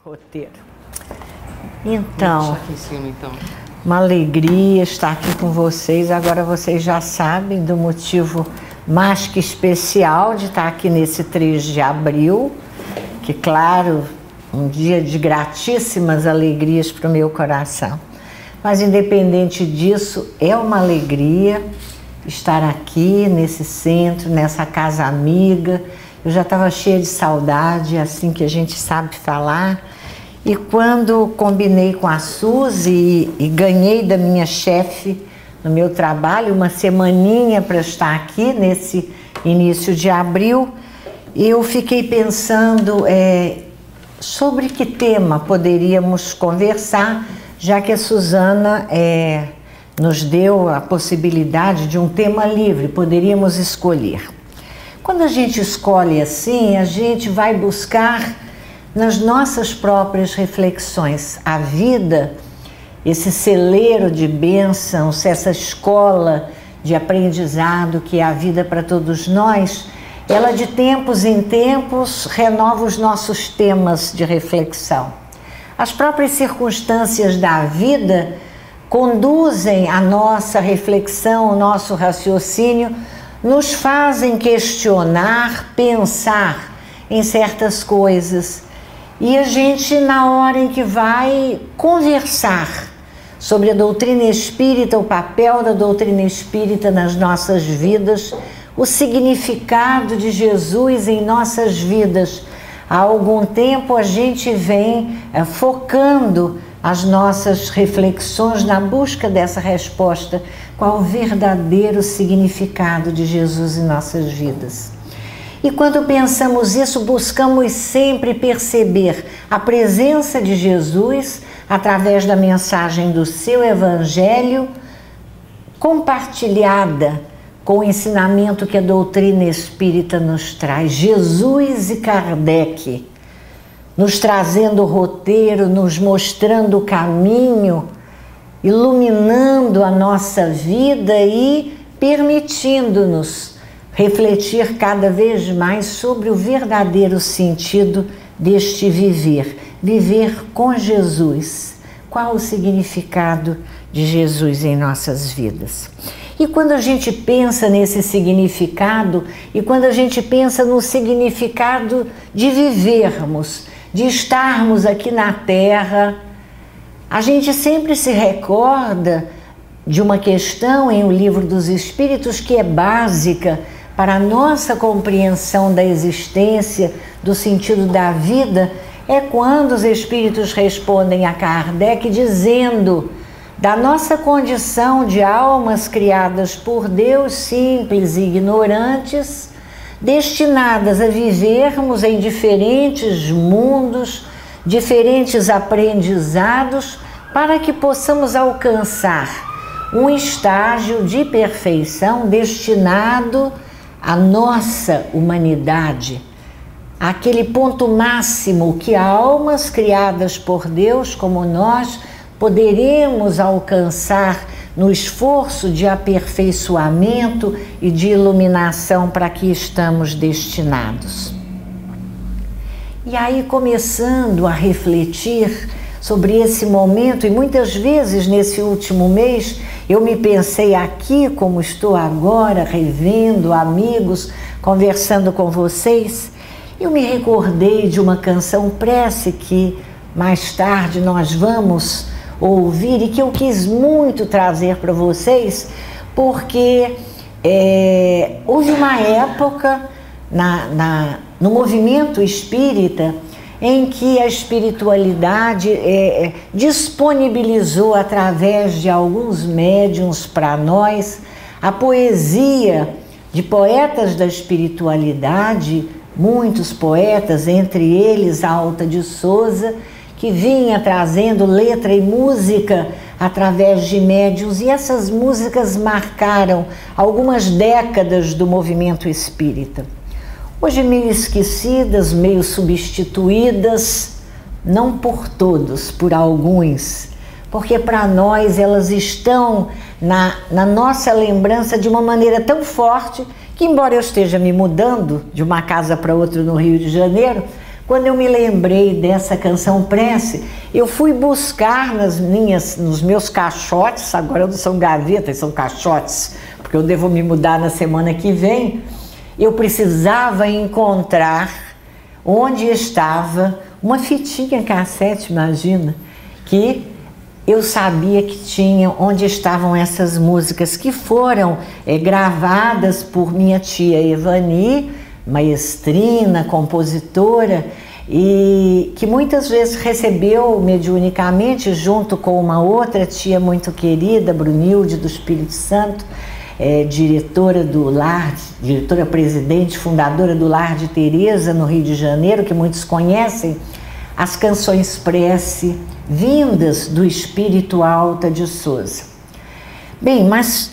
Roteiro. Então, Aqui em cima, então, uma alegria estar aqui com vocês. Agora vocês já sabem do motivo mais que especial de estar aqui nesse 3 de abril, que, claro, um dia de gratíssimas alegrias para o meu coração. Mas, independente disso, é uma alegria estar aqui nesse centro, nessa casa amiga. Eu já estava cheia de saudade, assim que a gente sabe falar. E quando combinei com a Suzy e ganhei da minha chefe no meu trabalho uma semaninha para estar aqui nesse início de abril, eu fiquei pensando sobre que tema poderíamos conversar, já que a Suzana nos deu a possibilidade de um tema livre, poderíamos escolher. Quando a gente escolhe assim, a gente vai buscar nas nossas próprias reflexões. A vida, esse celeiro de bênçãos, essa escola de aprendizado que é a vida para todos nós, ela de tempos em tempos renova os nossos temas de reflexão. As próprias circunstâncias da vida conduzem a nossa reflexão, o nosso raciocínio, nos fazem questionar, pensar em certas coisas. E a gente, na hora em que vai conversar sobre a doutrina espírita, o papel da doutrina espírita nas nossas vidas, o significado de Jesus em nossas vidas, há algum tempo a gente vem focando as nossas reflexões na busca dessa resposta, qual o verdadeiro significado de Jesus em nossas vidas. E quando pensamos isso, buscamos sempre perceber a presença de Jesus através da mensagem do seu Evangelho, compartilhada com o ensinamento que a doutrina espírita nos traz. Jesus e Kardec, nos trazendo o roteiro, nos mostrando o caminho, iluminando a nossa vida e permitindo-nos refletir cada vez mais sobre o verdadeiro sentido deste viver. Viver com Jesus. Qual o significado de Jesus em nossas vidas? E quando a gente pensa nesse significado, e quando a gente pensa no significado de vivermos, de estarmos aqui na Terra, a gente sempre se recorda de uma questão em O Livro dos Espíritos que é básica para a nossa compreensão da existência, do sentido da vida, é quando os Espíritos respondem a Kardec dizendo da nossa condição de almas criadas por Deus, simples e ignorantes, destinadas a vivermos em diferentes mundos, diferentes aprendizados, para que possamos alcançar um estágio de perfeição destinado à nossa humanidade, aquele ponto máximo que almas criadas por Deus como nós poderemos alcançar no esforço de aperfeiçoamento e de iluminação para que estamos destinados. E aí, começando a refletir sobre esse momento, e muitas vezes nesse último mês eu me pensei aqui como estou agora, revendo amigos, conversando com vocês, eu me recordei de uma canção prece que mais tarde nós vamos ouvir e que eu quis muito trazer para vocês, porque houve uma época no movimento espírita em que a espiritualidade disponibilizou através de alguns médiuns para nós a poesia de poetas da espiritualidade, muitos poetas, entre eles Alta de Souza, que vinha trazendo letra e música através de médiuns, e essas músicas marcaram algumas décadas do movimento espírita. Hoje meio esquecidas, meio substituídas, não por todos, por alguns, porque para nós elas estão na nossa lembrança de uma maneira tão forte que, embora eu esteja me mudando de uma casa para outra no Rio de Janeiro, quando eu me lembrei dessa canção prece, eu fui buscar nos meus caixotes, agora não são gavetas, são caixotes, porque eu devo me mudar na semana que vem. Eu precisava encontrar onde estava uma fitinha cassete, imagina, que eu sabia que tinha onde estavam essas músicas que foram gravadas por minha tia Evani, maestrina, compositora, e que muitas vezes recebeu mediunicamente junto com uma outra tia muito querida, Brunilde do Espírito Santo, diretora do Lar, diretora-presidente, fundadora do Lar de Teresa no Rio de Janeiro, que muitos conhecem, as canções prece vindas do Espírito Alta de Souza. Bem, mas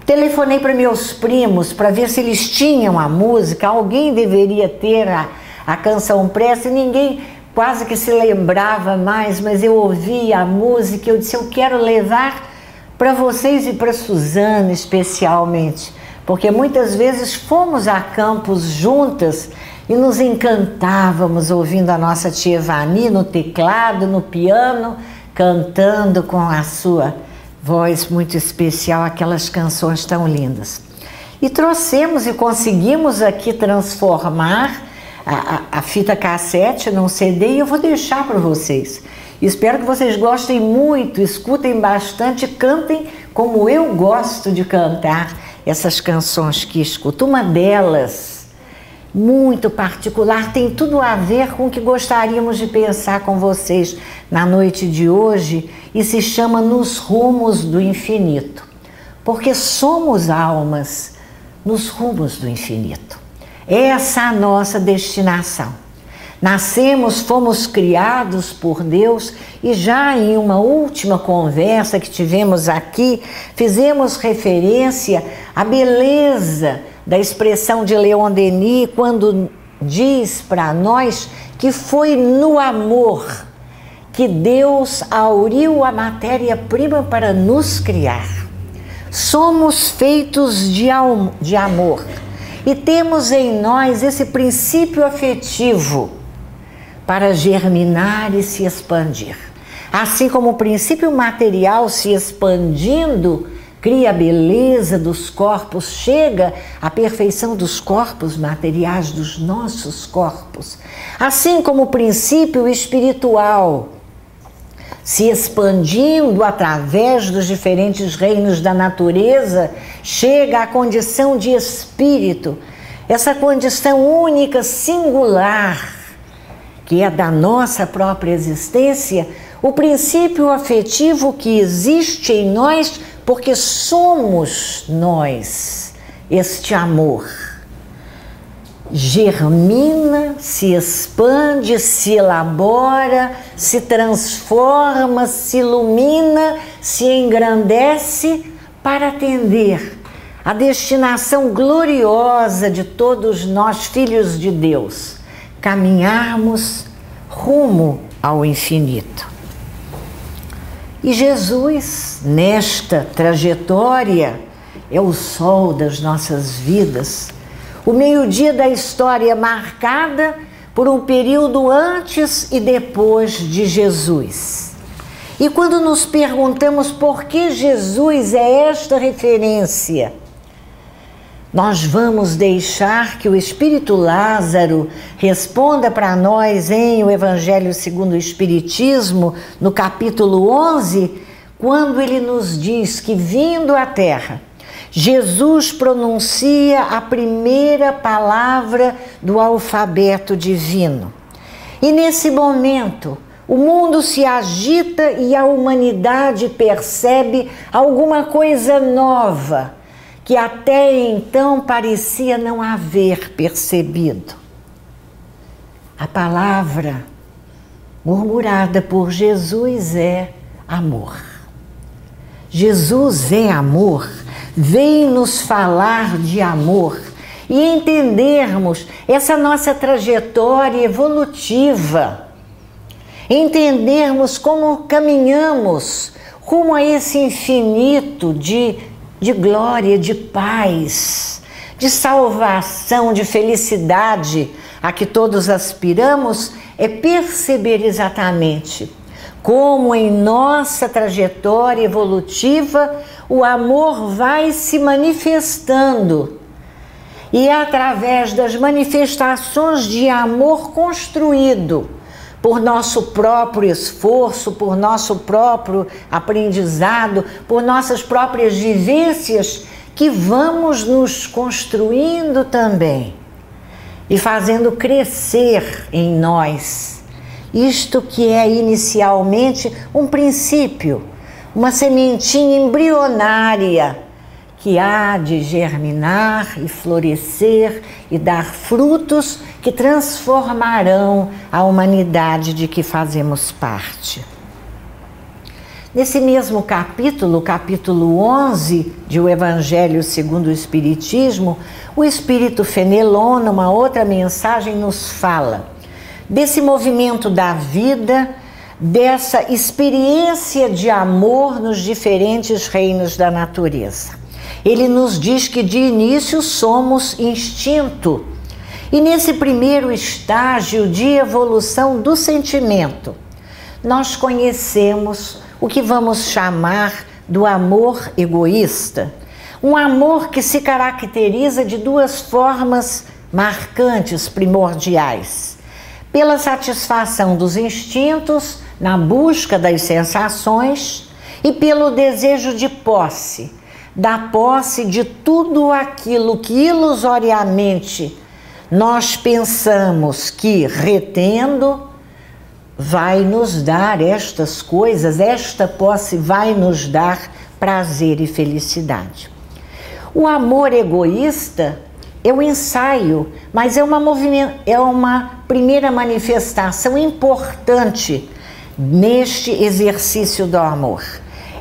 telefonei para meus primos para ver se eles tinham a música, alguém deveria ter a canção prece, ninguém quase que se lembrava mais, mas eu ouvi a música e eu disse, eu quero levar para vocês e para Suzana especialmente, porque muitas vezes fomos a campos juntas e nos encantávamos ouvindo a nossa tia Evani no teclado, no piano, cantando com a sua voz muito especial aquelas canções tão lindas. E trouxemos e conseguimos aqui transformar a fita cassete num CD e eu vou deixar para vocês. Espero que vocês gostem muito, escutem bastante, cantem como eu gosto de cantar essas canções que escuto. Uma delas, muito particular, tem tudo a ver com o que gostaríamos de pensar com vocês na noite de hoje e se chama Nos Rumos do Infinito, porque somos almas nos rumos do infinito. Essa é a nossa destinação. Nascemos, fomos criados por Deus e já em uma última conversa que tivemos aqui, fizemos referência à beleza da expressão de Leon Denis quando diz para nós que foi no amor que Deus auriu a matéria-prima para nos criar. Somos feitos de amor e temos em nós esse princípio afetivo para germinar e se expandir. Assim como o princípio material se expandindo cria a beleza dos corpos, chega à perfeição dos corpos materiais, dos nossos corpos. Assim como o princípio espiritual se expandindo através dos diferentes reinos da natureza, chega à condição de espírito, essa condição única, singular, que é da nossa própria existência, o princípio afetivo que existe em nós, porque somos nós, este amor. Germina, se expande, se elabora, se transforma, se ilumina, se engrandece para atender a destinação gloriosa de todos nós, filhos de Deus, caminharmos rumo ao infinito. E Jesus, nesta trajetória, é o sol das nossas vidas, o meio-dia da história marcada por um período antes e depois de Jesus. E quando nos perguntamos por que Jesus é esta referência, nós vamos deixar que o Espírito Lázaro responda para nós em o Evangelho segundo o Espiritismo, no capítulo 11, quando ele nos diz que, vindo à Terra, Jesus pronuncia a primeira palavra do alfabeto divino. E nesse momento, o mundo se agita e a humanidade percebe alguma coisa nova que até então parecia não haver percebido. A palavra murmurada por Jesus é amor. Jesus é amor. Vem nos falar de amor e entendermos essa nossa trajetória evolutiva, entendermos como caminhamos rumo a esse infinito de glória, de paz, de salvação, de felicidade, a que todos aspiramos é perceber exatamente como em nossa trajetória evolutiva o amor vai se manifestando. E é através das manifestações de amor construído por nosso próprio esforço, por nosso próprio aprendizado, por nossas próprias vivências, que vamos nos construindo também e fazendo crescer em nós isto que é inicialmente um princípio, uma sementinha embrionária que há de germinar e florescer e dar frutos que transformarão a humanidade de que fazemos parte. Nesse mesmo capítulo, capítulo 11 de O Evangelho segundo o Espiritismo, o Espírito Fenelon, numa outra mensagem, nos fala desse movimento da vida, dessa experiência de amor nos diferentes reinos da natureza. Ele nos diz que de início somos instinto, e nesse primeiro estágio de evolução do sentimento, nós conhecemos o que vamos chamar do amor egoísta. Um amor que se caracteriza de duas formas marcantes, primordiais. Pela satisfação dos instintos, na busca das sensações, e pelo desejo de posse, da posse de tudo aquilo que ilusoriamente nós pensamos que, retendo, vai nos dar estas coisas, esta posse vai nos dar prazer e felicidade. O amor egoísta é um ensaio, mas é uma primeira manifestação importante neste exercício do amor.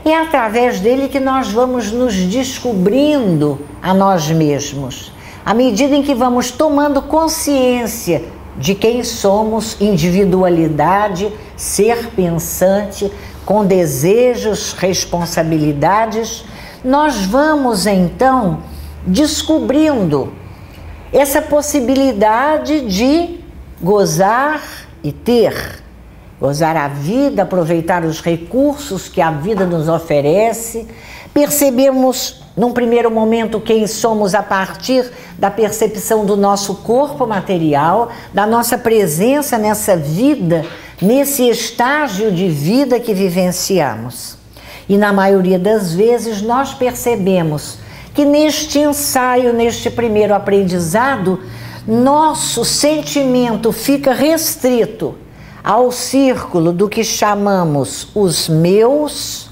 É através dele que nós vamos nos descobrindo a nós mesmos, à medida em que vamos tomando consciência de quem somos, individualidade, ser pensante, com desejos, responsabilidades, nós vamos então descobrindo essa possibilidade de gozar e ter, gozar a vida, aproveitar os recursos que a vida nos oferece. Percebemos num primeiro momento quem somos a partir da percepção do nosso corpo material, da nossa presença nessa vida, nesse estágio de vida que vivenciamos. E na maioria das vezes nós percebemos que neste ensaio, neste primeiro aprendizado, nosso sentimento fica restrito ao círculo do que chamamos os meus,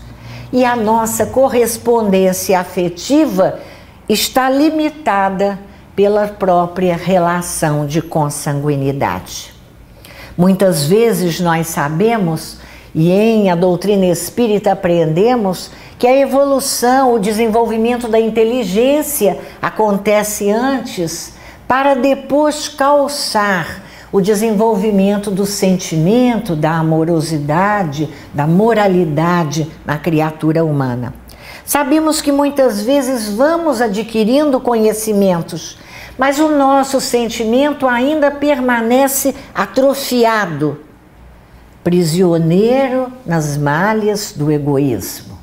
e a nossa correspondência afetiva está limitada pela própria relação de consanguinidade. Muitas vezes nós sabemos, e em a doutrina espírita aprendemos, que a evolução, o desenvolvimento da inteligência acontece antes, para depois calçar o desenvolvimento do sentimento, da amorosidade, da moralidade na criatura humana. Sabemos que muitas vezes vamos adquirindo conhecimentos, mas o nosso sentimento ainda permanece atrofiado, prisioneiro nas malhas do egoísmo.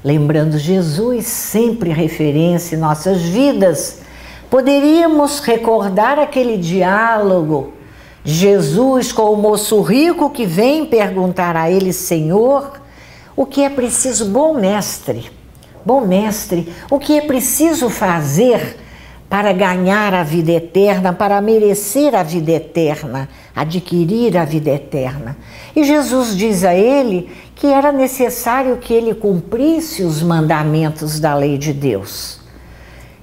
Lembrando Jesus, sempre referência em nossas vidas, poderíamos recordar aquele diálogo de Jesus com o moço rico que vem perguntar a ele: Senhor, o que é preciso, bom mestre, o que é preciso fazer para ganhar a vida eterna, para merecer a vida eterna, adquirir a vida eterna? E Jesus diz a ele que era necessário que ele cumprisse os mandamentos da lei de Deus.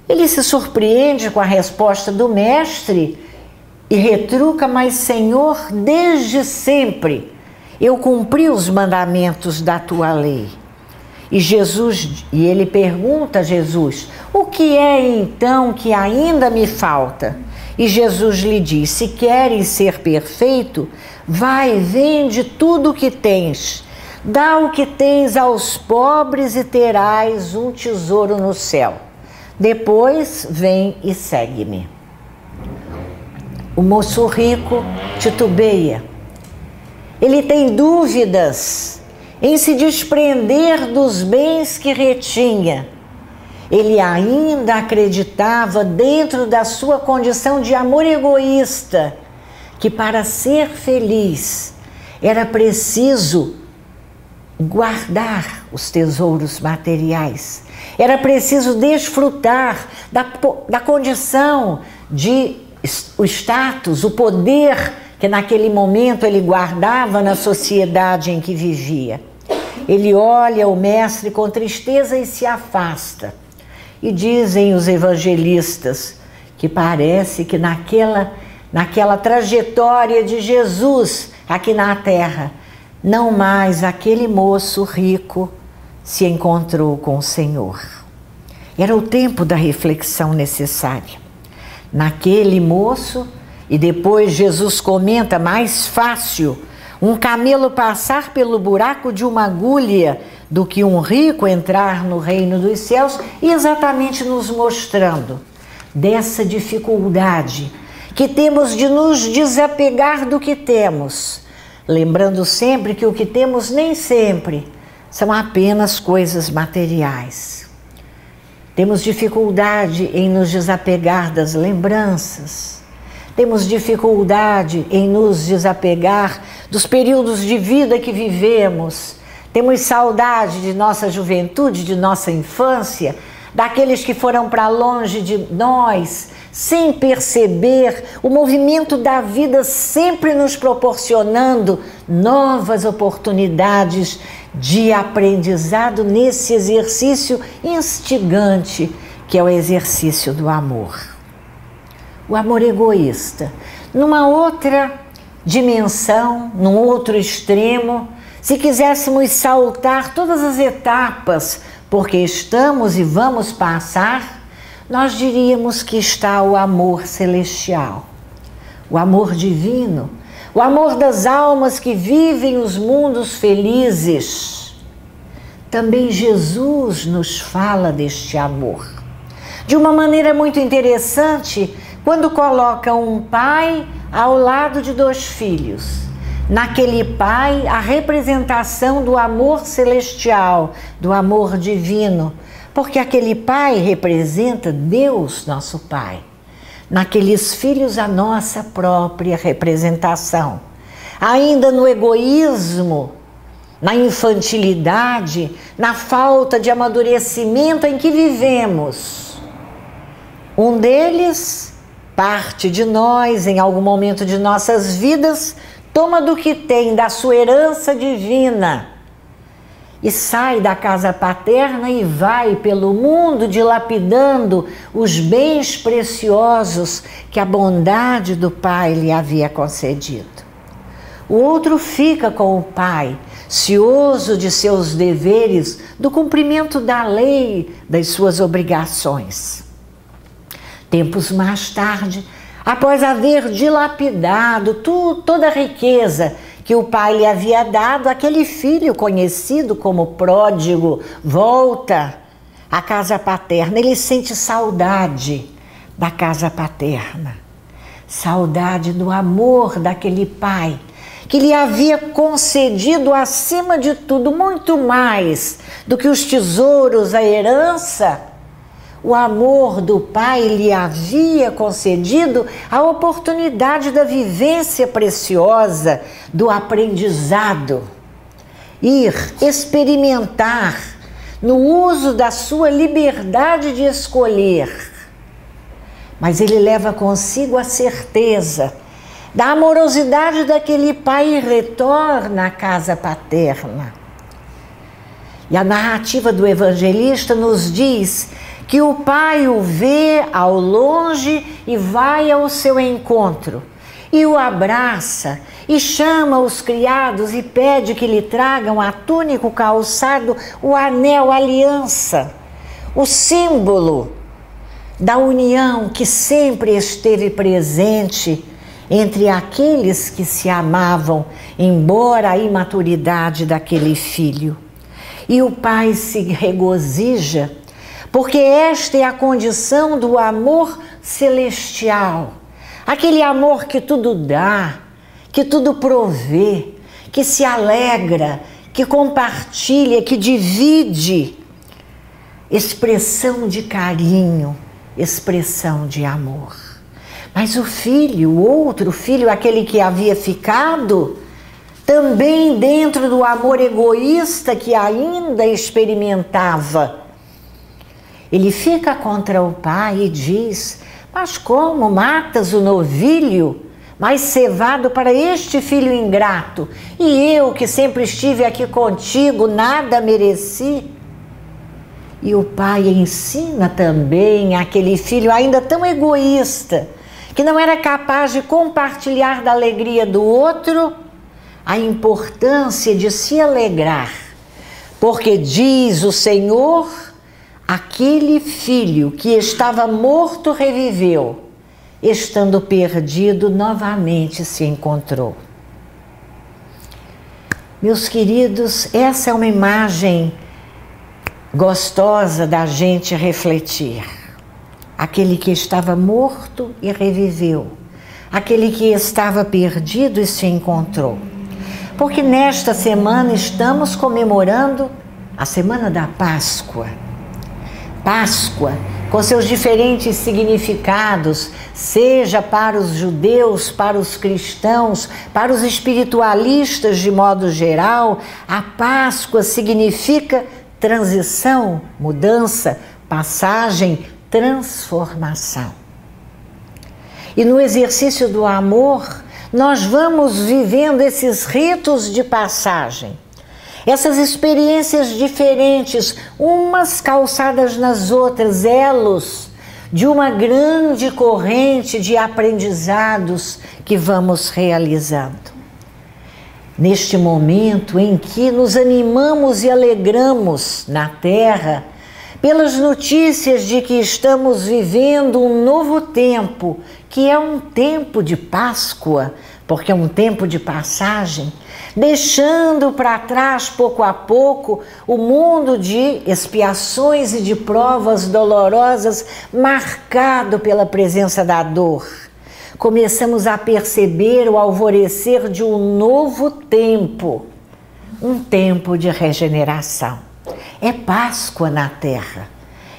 Ele se surpreende com a resposta do mestre e retruca: mas Senhor, desde sempre eu cumpri os mandamentos da tua lei. E ele pergunta a Jesus: o que é então que ainda me falta? E Jesus lhe diz: se queres ser perfeito, vai, vende tudo o que tens, dá o que tens aos pobres e terás um tesouro no céu. Depois vem e segue-me. O moço rico titubeia. Ele tem dúvidas em se desprender dos bens que retinha. Ele ainda acreditava, dentro da sua condição de amor egoísta, que para ser feliz era preciso guardar os tesouros materiais. Era preciso desfrutar da condição de o status, o poder que naquele momento ele guardava na sociedade em que vivia. Ele olha o mestre com tristeza e se afasta. E dizem os evangelistas que parece que naquela trajetória de Jesus aqui na terra, não mais aquele moço rico se encontrou com o Senhor. Era o tempo da reflexão necessária. Naquele moço, e depois Jesus comenta, mais fácil um camelo passar pelo buraco de uma agulha do que um rico entrar no reino dos céus, e exatamente nos mostrando dessa dificuldade que temos de nos desapegar do que temos, lembrando sempre que o que temos nem sempre são apenas coisas materiais. Temos dificuldade em nos desapegar das lembranças, temos dificuldade em nos desapegar dos períodos de vida que vivemos, temos saudade de nossa juventude, de nossa infância, daqueles que foram para longe de nós, sem perceber o movimento da vida sempre nos proporcionando novas oportunidades de aprendizado nesse exercício instigante que é o exercício do amor. O amor egoísta, numa outra dimensão, num outro extremo, se quiséssemos saltar todas as etapas porque estamos e vamos passar, nós diríamos que está o amor celestial, o amor divino, o amor das almas que vivem os mundos felizes. Também Jesus nos fala deste amor, de uma maneira muito interessante, quando coloca um pai ao lado de dois filhos. Naquele pai, a representação do amor celestial, do amor divino, porque aquele pai representa Deus, nosso Pai. Naqueles filhos, a nossa própria representação. Ainda no egoísmo, na infantilidade, na falta de amadurecimento em que vivemos. Um deles, parte de nós, em algum momento de nossas vidas, toma do que tem, da sua herança divina, e sai da casa paterna e vai pelo mundo dilapidando os bens preciosos que a bondade do Pai lhe havia concedido. O outro fica com o Pai, cioso de seus deveres, do cumprimento da lei, das suas obrigações. Tempos mais tarde, após haver dilapidado toda a riqueza que o pai lhe havia dado, aquele filho conhecido como pródigo volta à casa paterna. Ele sente saudade da casa paterna, saudade do amor daquele pai que lhe havia concedido, acima de tudo, muito mais do que os tesouros, a herança. O amor do Pai lhe havia concedido a oportunidade da vivência preciosa, do aprendizado. Ir, experimentar, no uso da sua liberdade de escolher. Mas ele leva consigo a certeza da amorosidade daquele Pai e retorna à casa paterna. E a narrativa do evangelista nos diz que o pai o vê ao longe e vai ao seu encontro, e o abraça, e chama os criados e pede que lhe tragam a túnica, o calçado, o anel, a aliança, o símbolo da união que sempre esteve presente entre aqueles que se amavam, embora a imaturidade daquele filho. E o pai se regozija, porque esta é a condição do amor celestial, Aquele amor que tudo dá, que tudo provê, que se alegra, que compartilha, que divide. Expressão de carinho, expressão de amor. Mas o filho, o outro filho, aquele que havia ficado, também dentro do amor egoísta que ainda experimentava, ele fica contra o pai e diz: mas como matas o novilho mais cevado para este filho ingrato? E eu, que sempre estive aqui contigo, nada mereci? E o pai ensina também aquele filho ainda tão egoísta, que não era capaz de compartilhar da alegria do outro, a importância de se alegrar. Porque diz o Senhor, aquele filho que estava morto reviveu, estando perdido novamente se encontrou. Meus queridos, essa é uma imagem gostosa da gente refletir. Aquele que estava morto e reviveu. Aquele que estava perdido e se encontrou. Porque nesta semana estamos comemorando a semana da Páscoa. Páscoa, com seus diferentes significados, seja para os judeus, para os cristãos, para os espiritualistas de modo geral, a Páscoa significa transição, mudança, passagem, transformação. E no exercício do amor, nós vamos vivendo esses ritos de passagem, essas experiências diferentes, umas calçadas nas outras, elos de uma grande corrente de aprendizados que vamos realizando. Neste momento em que nos animamos e alegramos na terra, pelas notícias de que estamos vivendo um novo tempo, que é um tempo de Páscoa, porque é um tempo de passagem, deixando para trás pouco a pouco o mundo de expiações e de provas dolorosas marcado pela presença da dor. Começamos a perceber o alvorecer de um novo tempo, um tempo de regeneração. É Páscoa na terra,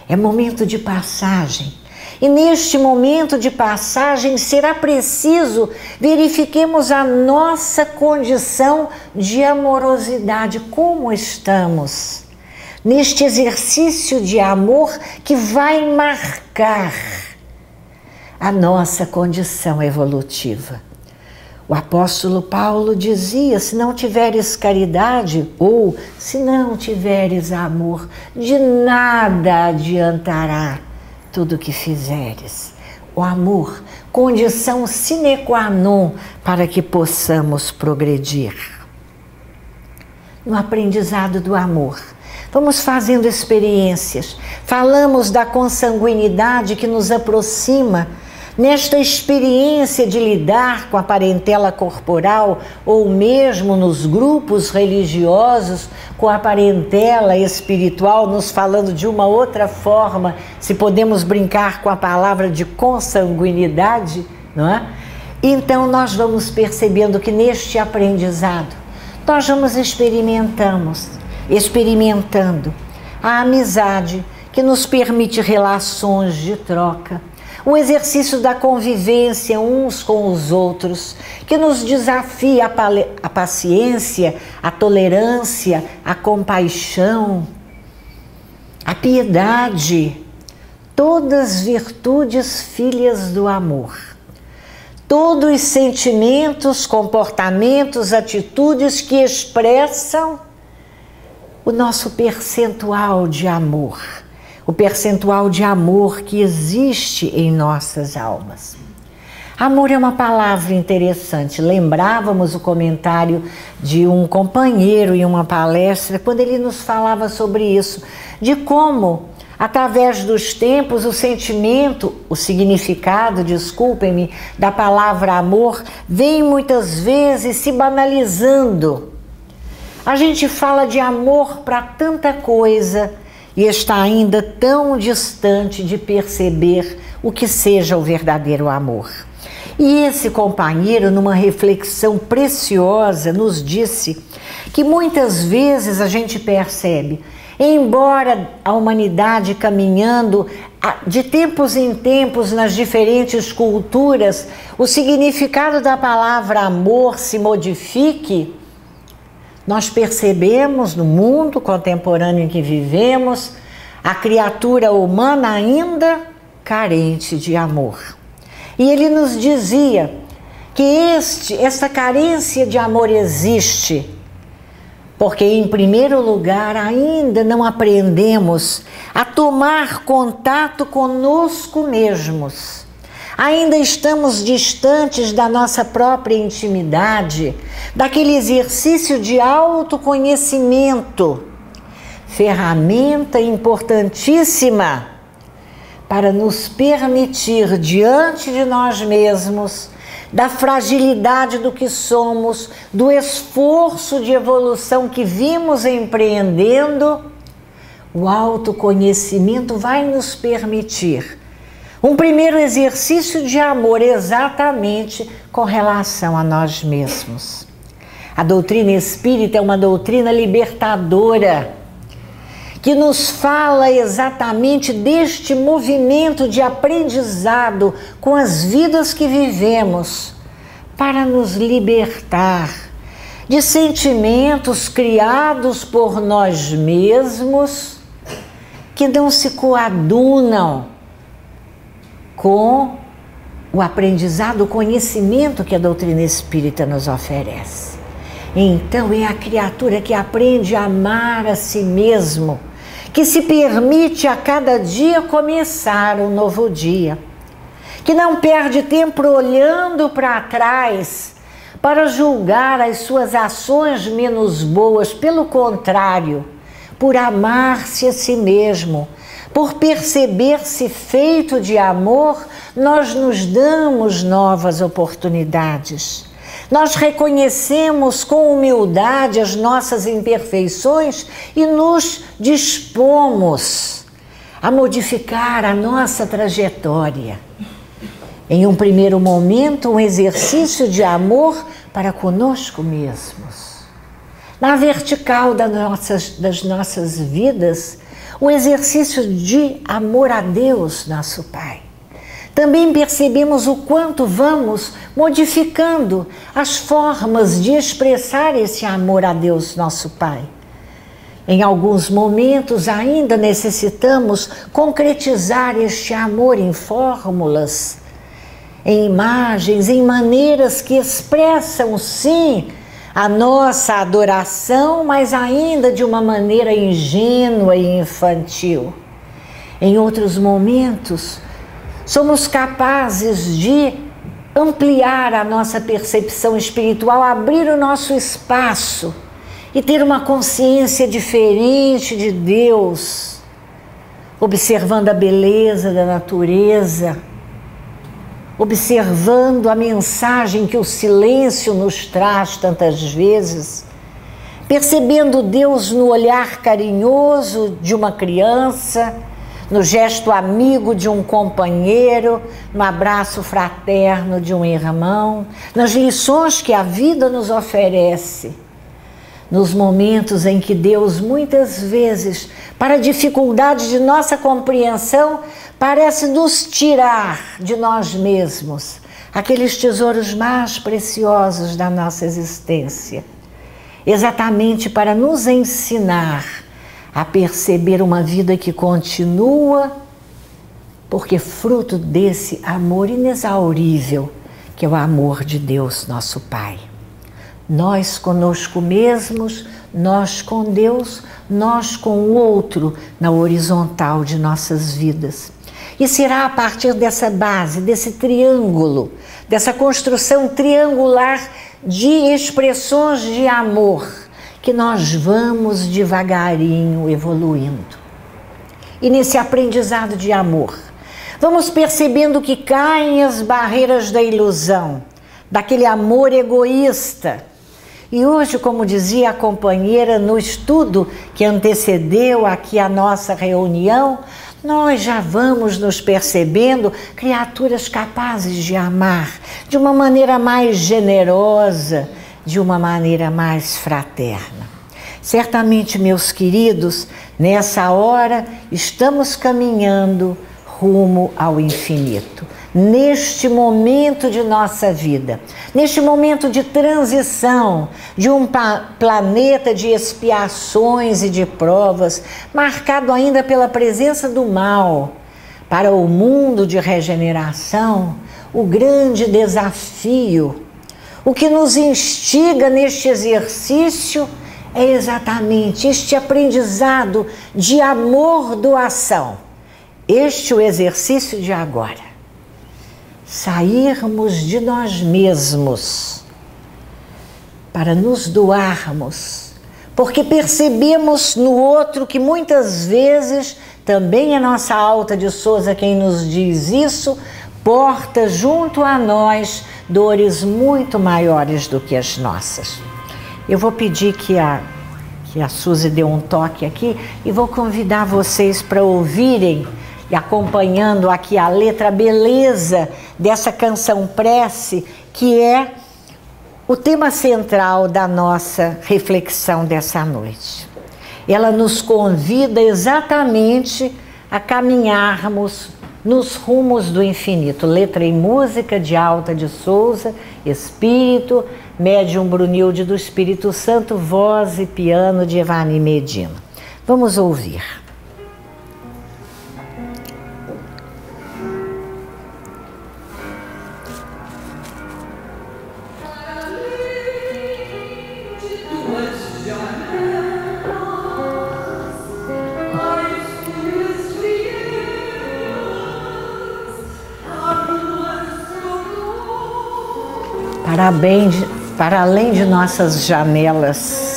é momento de passagem. E neste momento de passagem será preciso verifiquemos a nossa condição de amorosidade, como estamos neste exercício de amor que vai marcar a nossa condição evolutiva. O apóstolo Paulo dizia: se não tiveres caridade ou se não tiveres amor, de nada adiantará tudo o que fizeres. O amor, condição sine qua non para que possamos progredir. No aprendizado do amor, vamos fazendo experiências, falamos da consanguinidade que nos aproxima, nesta experiência de lidar com a parentela corporal ou mesmo nos grupos religiosos com a parentela espiritual, nos falando de uma outra forma, se podemos brincar com a palavra de consanguinidade, não é? Então nós vamos percebendo que neste aprendizado nós vamos experimentando a amizade que nos permite relações de troca, o exercício da convivência uns com os outros, que nos desafia a paciência, a tolerância, a compaixão, a piedade, todas virtudes filhas do amor. Todos os sentimentos, comportamentos, atitudes que expressam o nosso percentual de amor. O percentual de amor que existe em nossas almas. Amor é uma palavra interessante. Lembrávamos o comentário de um companheiro em uma palestra, quando ele nos falava sobre isso, de como, através dos tempos, o sentimento, o significado, desculpem-me, da palavra amor, vem muitas vezes se banalizando. A gente fala de amor para tanta coisa, e está ainda tão distante de perceber o que seja o verdadeiro amor. E esse companheiro, numa reflexão preciosa, nos disse que muitas vezes a gente percebe, embora a humanidade caminhando de tempos em tempos nas diferentes culturas, o significado da palavra amor se modifique, nós percebemos no mundo contemporâneo em que vivemos a criatura humana ainda carente de amor. E ele nos dizia que essa carência de amor existe porque, em primeiro lugar, ainda não aprendemos a tomar contato conosco mesmos. Ainda estamos distantes da nossa própria intimidade, daquele exercício de autoconhecimento, ferramenta importantíssima para nos permitir, diante de nós mesmos, da fragilidade do que somos, do esforço de evolução que vimos empreendendo, o autoconhecimento vai nos permitir um primeiro exercício de amor exatamente com relação a nós mesmos. A doutrina espírita é uma doutrina libertadora, que nos fala exatamente deste movimento de aprendizado com as vidas que vivemos, para nos libertar de sentimentos criados por nós mesmos, que não se coadunam com o aprendizado, o conhecimento que a doutrina espírita nos oferece. Então é a criatura que aprende a amar a si mesmo, que se permite a cada dia começar um novo dia, que não perde tempo olhando para trás para julgar as suas ações menos boas, pelo contrário, por amar-se a si mesmo, por perceber-se feito de amor, nós nos damos novas oportunidades. Nós reconhecemos com humildade as nossas imperfeições e nos dispomos a modificar a nossa trajetória. Em um primeiro momento, um exercício de amor para conosco mesmos. Na vertical das nossas vidas, o exercício de amor a Deus, nosso Pai. Também percebemos o quanto vamos modificando as formas de expressar esse amor a Deus, nosso Pai. Em alguns momentos ainda necessitamos concretizar este amor em fórmulas, em imagens, em maneiras que expressam, sim, a nossa adoração, mas ainda de uma maneira ingênua e infantil. Em outros momentos, somos capazes de ampliar a nossa percepção espiritual, abrir o nosso espaço e ter uma consciência diferente de Deus, observando a beleza da natureza, observando a mensagem que o silêncio nos traz tantas vezes, percebendo Deus no olhar carinhoso de uma criança, no gesto amigo de um companheiro, no abraço fraterno de um irmão, nas lições que a vida nos oferece, nos momentos em que Deus, muitas vezes, para a dificuldade de nossa compreensão, parece nos tirar de nós mesmos aqueles tesouros mais preciosos da nossa existência, exatamente para nos ensinar a perceber uma vida que continua, porque fruto desse amor inexaurível, que é o amor de Deus, nosso Pai. Nós conosco mesmos, nós com Deus, nós com o outro, na horizontal de nossas vidas. E será a partir dessa base, desse triângulo, dessa construção triangular de expressões de amor, que nós vamos devagarinho evoluindo. E nesse aprendizado de amor, vamos percebendo que caem as barreiras da ilusão, daquele amor egoísta. E hoje, como dizia a companheira no estudo que antecedeu aqui a nossa reunião, nós já vamos nos percebendo criaturas capazes de amar de uma maneira mais generosa, de uma maneira mais fraterna. Certamente, meus queridos, nessa hora estamos caminhando rumo ao infinito. Neste momento de nossa vida, neste momento de transição de um planeta de expiações e de provas, marcado ainda pela presença do mal, para o mundo de regeneração, o grande desafio, o que nos instiga neste exercício é exatamente este aprendizado de amor-doação. Este é o exercício de agora. Sairmos de nós mesmos para nos doarmos, porque percebemos no outro que muitas vezes, também é nossa Alta de Souza quem nos diz isso, porta junto a nós dores muito maiores do que as nossas. Eu vou pedir que a Suzy dê um toque aqui e vou convidar vocês para ouvirem, e acompanhando aqui a letra, a beleza dessa canção prece, que é o tema central da nossa reflexão dessa noite. Ela nos convida exatamente a caminharmos nos rumos do infinito. Letra e música de Alta de Souza, espírito, médium Brunilde do Espírito Santo, voz e piano de Evani Medina. Vamos ouvir. Para além de nossas janelas.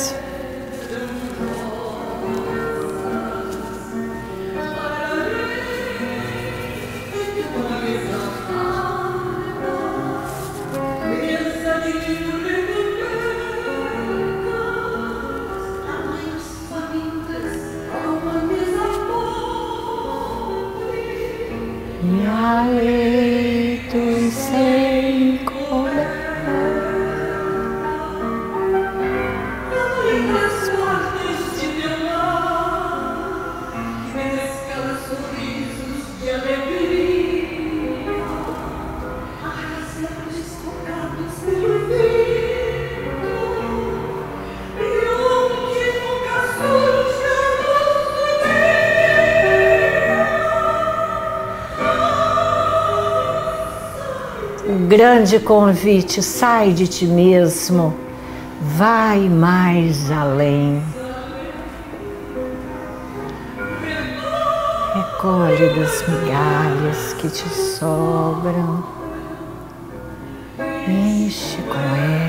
Grande convite, sai de ti mesmo, vai mais além. Recolhe das migalhas que te sobram, enche com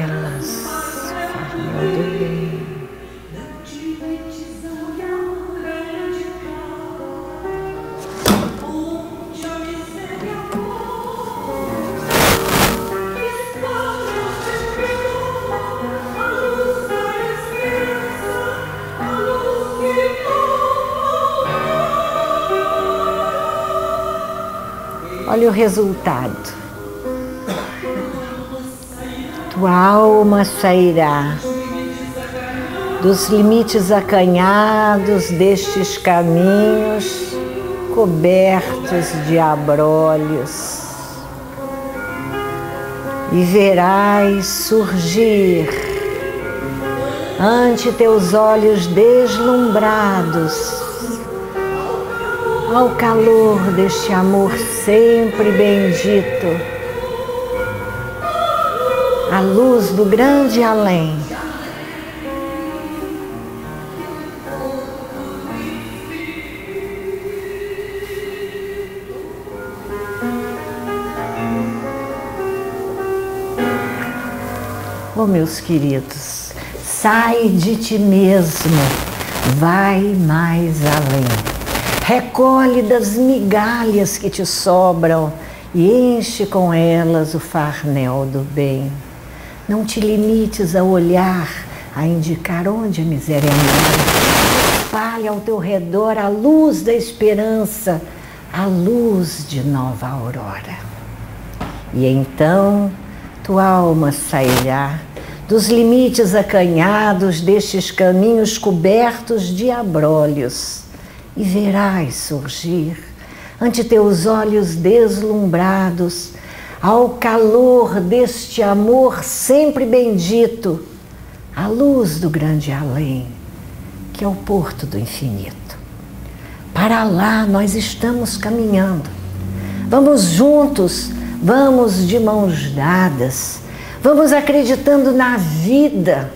elas o farol do bem. Olha o resultado. Tua alma sairá dos limites acanhados destes caminhos cobertos de abrolhos e verás surgir ante teus olhos deslumbrados, ao calor deste amor sempre bendito, a luz do grande além. Oh, meus queridos, sai de ti mesmo, vai mais além. Recolhe das migalhas que te sobram e enche com elas o farnel do bem. Não te limites a olhar, a indicar onde a miséria mora. espalhe ao teu redor a luz da esperança, a luz de nova aurora. E então tua alma sairá dos limites acanhados destes caminhos cobertos de abrolhos e verás surgir ante teus olhos deslumbrados, ao calor deste amor sempre bendito, a luz do grande além, que é o porto do infinito. Para lá nós estamos caminhando. Vamos juntos, vamos de mãos dadas, vamos acreditando na vida,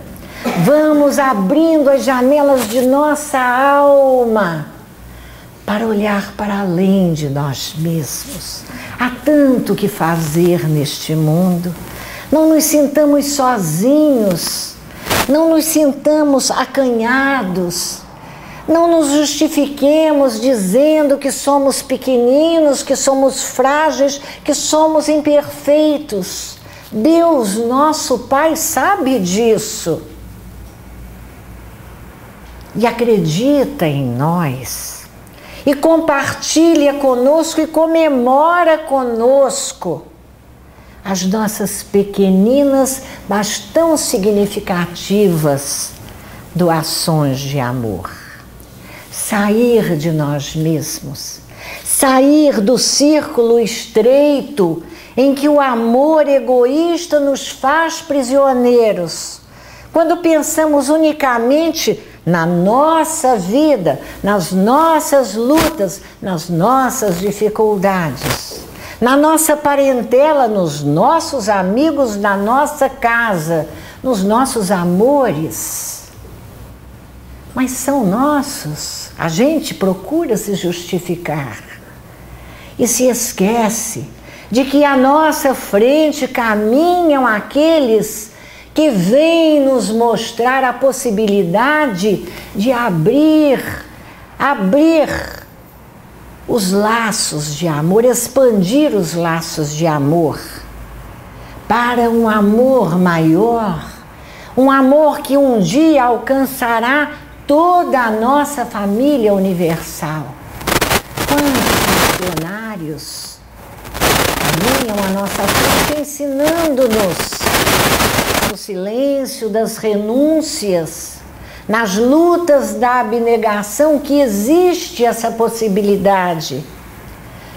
vamos abrindo as janelas de nossa alma para olhar para além de nós mesmos. Há tanto que fazer neste mundo. Não nos sintamos sozinhos, não nos sintamos acanhados, não nos justifiquemos dizendo que somos pequeninos, que somos frágeis, que somos imperfeitos. Deus, nosso Pai, sabe disso e acredita em nós. E compartilha conosco e comemora conosco as nossas pequeninas, mas tão significativas doações de amor. Sair de nós mesmos, sair do círculo estreito em que o amor egoísta nos faz prisioneiros, quando pensamos unicamente na nossa vida, nas nossas lutas, nas nossas dificuldades, na nossa parentela, nos nossos amigos, na nossa casa, nos nossos amores. Mas são nossos. A gente procura se justificar e se esquece de que à nossa frente caminham aqueles que vem nos mostrar a possibilidade de abrir os laços de amor, expandir os laços de amor para um amor maior, um amor que um dia alcançará toda a nossa família universal. Quantos missionários caminham à nossa frente ensinando-nos no silêncio das renúncias, nas lutas da abnegação, que existe essa possibilidade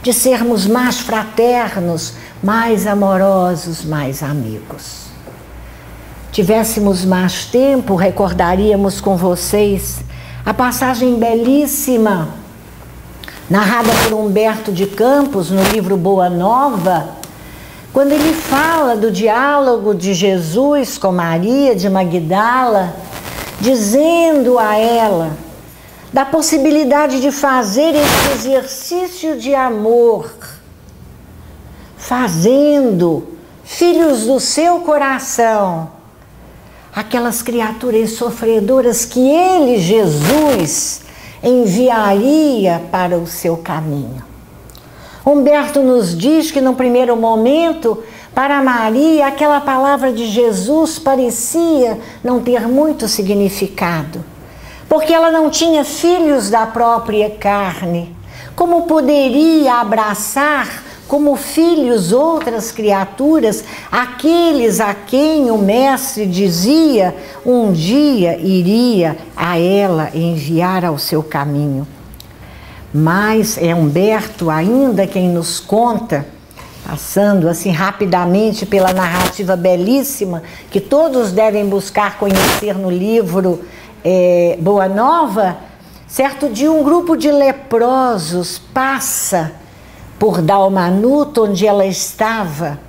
de sermos mais fraternos, mais amorosos, mais amigos. Tivéssemos mais tempo, recordaríamos com vocês a passagem belíssima narrada por Humberto de Campos no livro Boa Nova, quando ele fala do diálogo de Jesus com Maria de Magdala, dizendo a ela da possibilidade de fazer esse exercício de amor, fazendo filhos do seu coração, aquelas criaturas sofredoras que ele, Jesus, enviaria para o seu caminho. Humberto nos diz que no primeiro momento, para Maria, aquela palavra de Jesus parecia não ter muito significado, porque ela não tinha filhos da própria carne. Como poderia abraçar como filhos outras criaturas, aqueles a quem o Mestre dizia um dia iria a ela enviar ao seu caminho? Mas é Humberto ainda quem nos conta, passando assim rapidamente pela narrativa belíssima que todos devem buscar conhecer no livro Boa Nova, certo dia um grupo de leprosos passa por Dalmanuta, onde ela estava,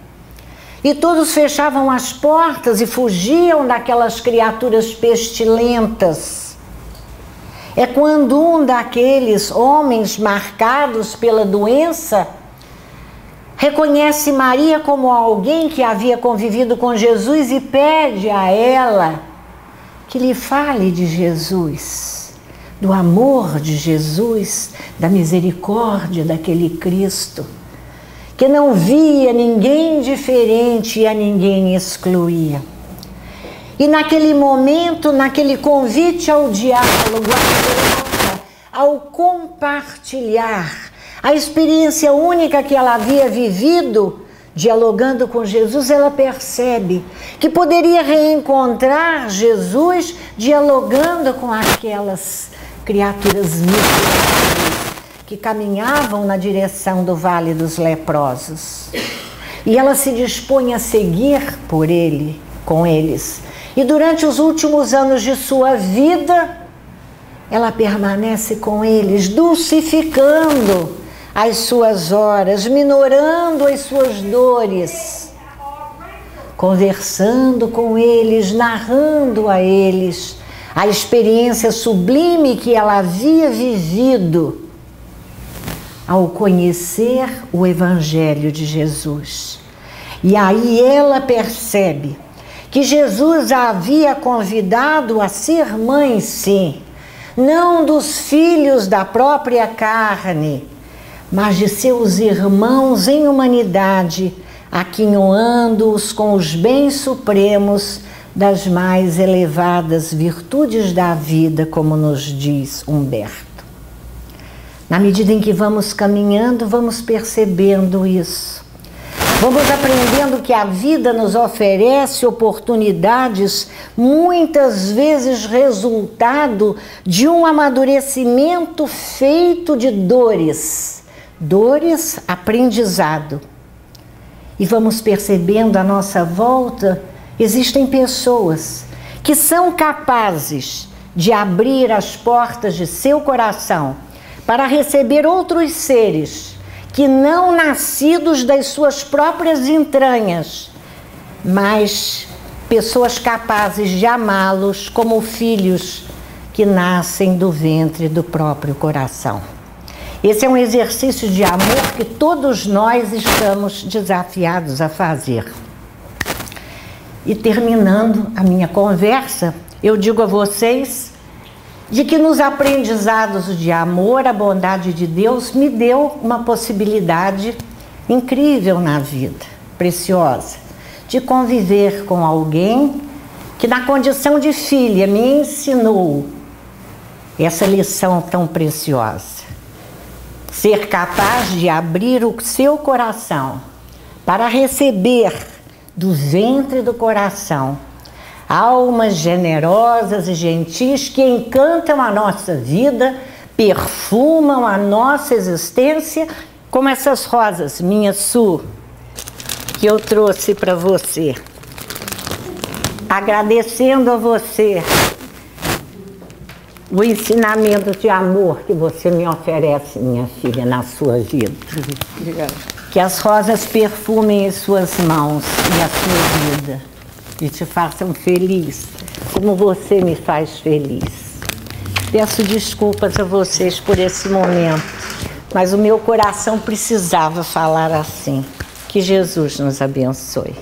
e todos fechavam as portas e fugiam daquelas criaturas pestilentas. É quando um daqueles homens marcados pela doença reconhece Maria como alguém que havia convivido com Jesus e pede a ela que lhe fale de Jesus, do amor de Jesus, da misericórdia daquele Cristo, que não via ninguém diferente e a ninguém excluía. E naquele momento, naquele convite ao diálogo, à troca, ao compartilhar a experiência única que ela havia vivido, dialogando com Jesus, ela percebe que poderia reencontrar Jesus dialogando com aquelas criaturas miseráveis que caminhavam na direção do Vale dos Leprosos. E ela se dispõe a seguir por ele, com eles. E durante os últimos anos de sua vida, ela permanece com eles, dulcificando as suas horas, minorando as suas dores, conversando com eles, narrando a eles a experiência sublime que ela havia vivido ao conhecer o Evangelho de Jesus. E aí ela percebe que Jesus a havia convidado a ser mãe, sim, não dos filhos da própria carne, mas de seus irmãos em humanidade, aquinhoando-os com os bens supremos das mais elevadas virtudes da vida, como nos diz Humberto. Na medida em que vamos caminhando, vamos percebendo isso. Vamos aprendendo que a vida nos oferece oportunidades, muitas vezes resultado de um amadurecimento feito de dores. Dores, aprendizado. E vamos percebendo à nossa volta, existem pessoas que são capazes de abrir as portas de seu coração para receber outros seres que não nascidos das suas próprias entranhas, mas pessoas capazes de amá-los como filhos que nascem do ventre do próprio coração. Esse é um exercício de amor que todos nós estamos desafiados a fazer. E terminando a minha conversa, eu digo a vocês de que nos aprendizados de amor, a bondade de Deus me deu uma possibilidade incrível na vida, preciosa, de conviver com alguém que na condição de filha me ensinou essa lição tão preciosa. Ser capaz de abrir o seu coração para receber do ventre do coração almas generosas e gentis que encantam a nossa vida, perfumam a nossa existência, como essas rosas, minha Su, que eu trouxe para você. Agradecendo a você o ensinamento de amor que você me oferece, minha filha, na sua vida. Obrigada. Que as rosas perfumem as suas mãos e a sua vida e te façam feliz, como você me faz feliz. Peço desculpas a vocês por esse momento, mas o meu coração precisava falar assim. Que Jesus nos abençoe.